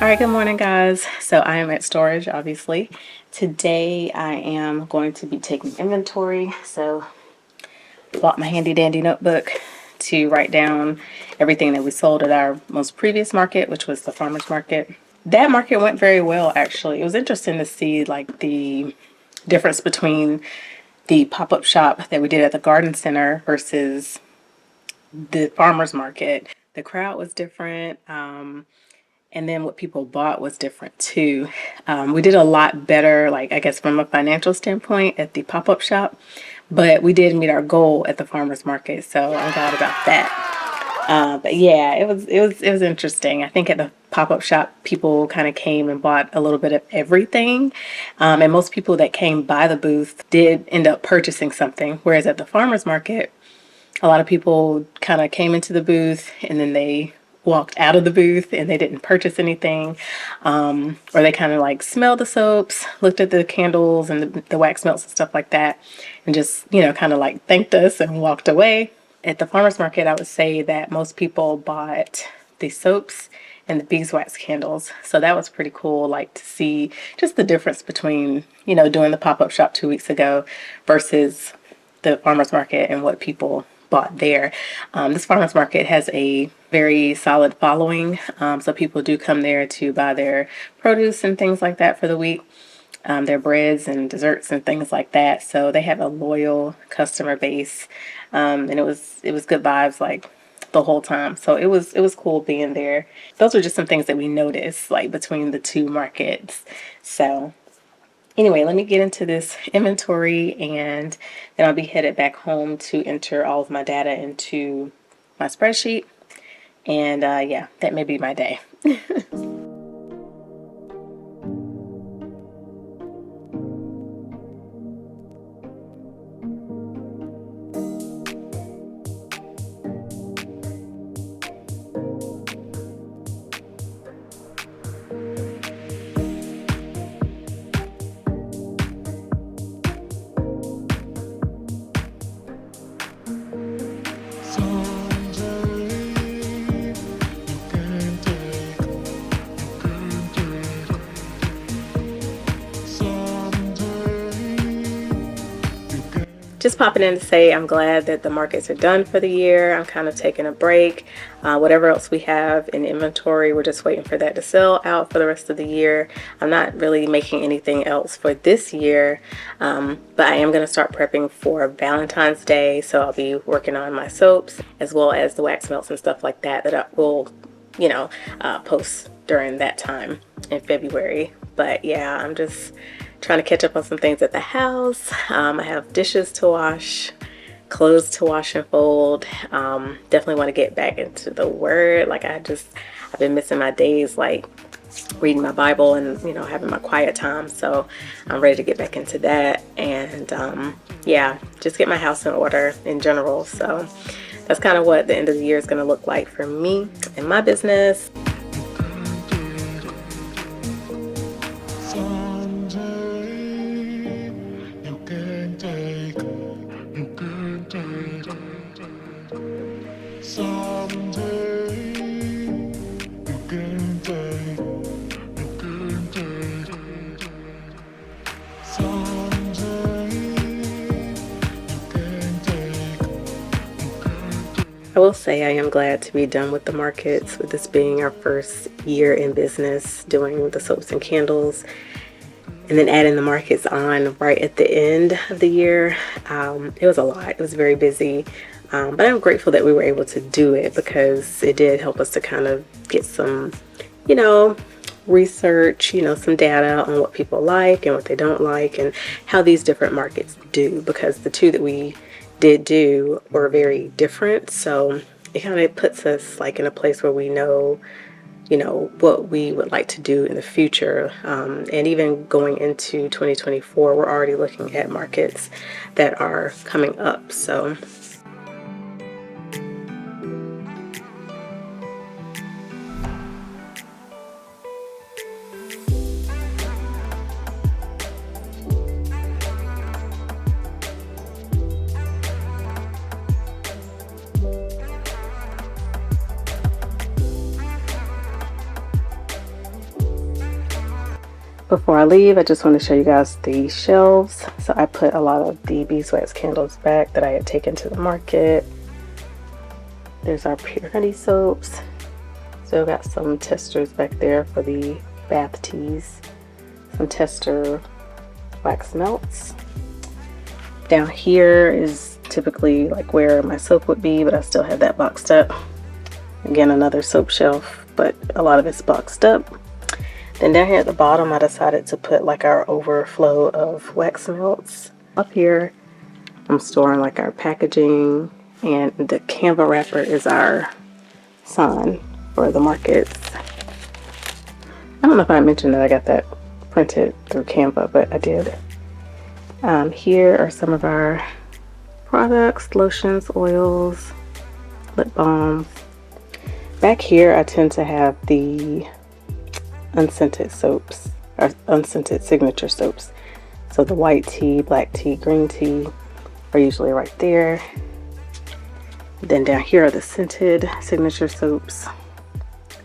All right, good morning, guys. So I am at storage, obviously. Today I am going to be taking inventory. So bought my handy dandy notebook to write down everything that we sold at our most previous market, which was the farmer's market. That market went very well, actually. It was interesting to see like the difference between the pop-up shop that we did at the garden center versus the farmer's market. The crowd was different. And then what people bought was different too. We did a lot better, like I guess from a financial standpoint at the pop-up shop, but we did meet our goal at the farmer's market, so I'm glad about that. But yeah, it was interesting. I think at the pop-up shop, people kind of came and bought a little bit of everything, and most people that came by the booth did end up purchasing something. Whereas at the farmer's market, a lot of people kind of came into the booth and then they walked out of the booth and they didn't purchase anything, or they kind of like smelled the soaps, looked at the candles and the wax melts and stuff like that, and just kind of like thanked us and walked away. At the farmers market, I would say that most people bought the soaps and the beeswax candles, so that was pretty cool, like to see just the difference between doing the pop-up shop 2 weeks ago versus the farmers market and what people bought there. This farmers market has a very solid following, so people do come there to buy their produce and things like that for the week, their breads and desserts and things like that. So they have a loyal customer base, and it was good vibes like the whole time. So it was cool being there. Those were just some things that we noticed like between the two markets. So anyway, let me get into this inventory and then I'll be headed back home to enter all of my data into my spreadsheet. And yeah, that may be my day. Just popping in to say I'm glad that the markets are done for the year. I'm kind of taking a break. Whatever else we have in inventory, we're just waiting for that to sell out for the rest of the year. I'm not really making anything else for this year, but I am going to start prepping for Valentine's Day. So I'll be working on my soaps as well as the wax melts and stuff like that I will, post during that time in February. But yeah, I'm just trying to catch up on some things at the house. I have dishes to wash, clothes to wash and fold. Definitely want to get back into the word. Like I've been missing my days like reading my Bible and having my quiet time. So I'm ready to get back into that and yeah, just get my house in order in general. So that's kind of what the end of the year is going to look like for me and my business. I will say I am glad to be done with the markets, with this being our first year in business doing the soaps and candles, and then adding the markets on right at the end of the year. It was a lot. It was very busy, but I'm grateful that we were able to do it because it did help us to kind of get some, research, some data on what people like and what they don't like and how these different markets do, because the two that we did do were very different. So it kind of puts us like in a place where we know what we would like to do in the future, and even going into 2024, we're already looking at markets that are coming up. So Before I leave, I just want to show you guys the shelves. So I put a lot of the beeswax candles back that I had taken to the market. There's our pure honey soaps. So I've got some testers back there for the bath teas. Some tester wax melts. Down here is typically like where my soap would be, but I still have that boxed up. Again, another soap shelf, but a lot of it's boxed up. Then down here at the bottom, I decided to put like our overflow of wax melts. Up here, I'm storing like our packaging, and the Canva wrapper is our sign for the markets. I don't know if I mentioned that I got that printed through Canva, but I did. Here are some of our products, lotions, oils, lip balms. Back here, I tend to have the unscented soaps, or unscented signature soaps. So the white tea, black tea, green tea are usually right there. Then down here are the scented signature soaps.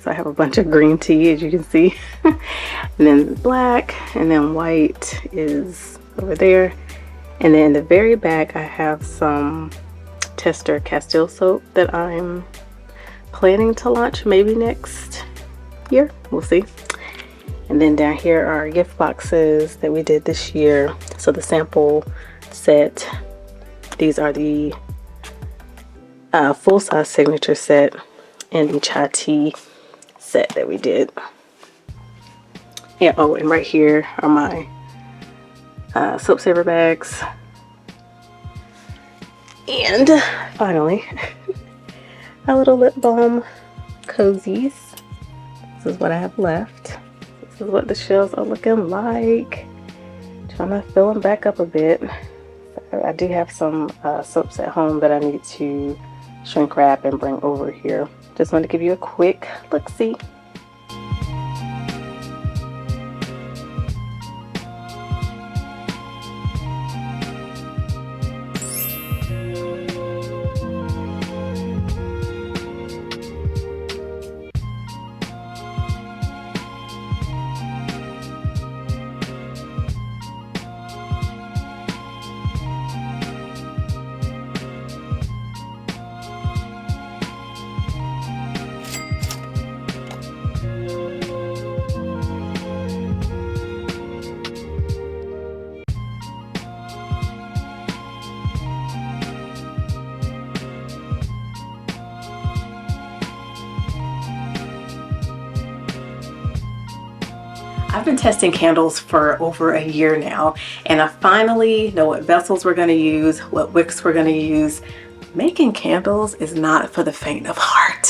So I have a bunch of green tea, as you can see. And then black, and then white is over there. And then in the very back, I have some tester Castile soap that I'm planning to launch maybe next year. We'll see. And then down here are gift boxes that we did this year. So the sample set, these are the full-size signature set and the chai tea set that we did. Yeah, oh, and right here are my soap saver bags. And finally, a little lip balm cozies. This is what I have left. This is what the shelves are looking like. Trying to fill them back up a bit. I do have some soaps at home that I need to shrink wrap and bring over here. Just wanted to give you a quick look-see. I've been testing candles for over a year now, and I finally know what vessels we're going to use, what wicks we're going to use. Making candles is not for the faint of heart.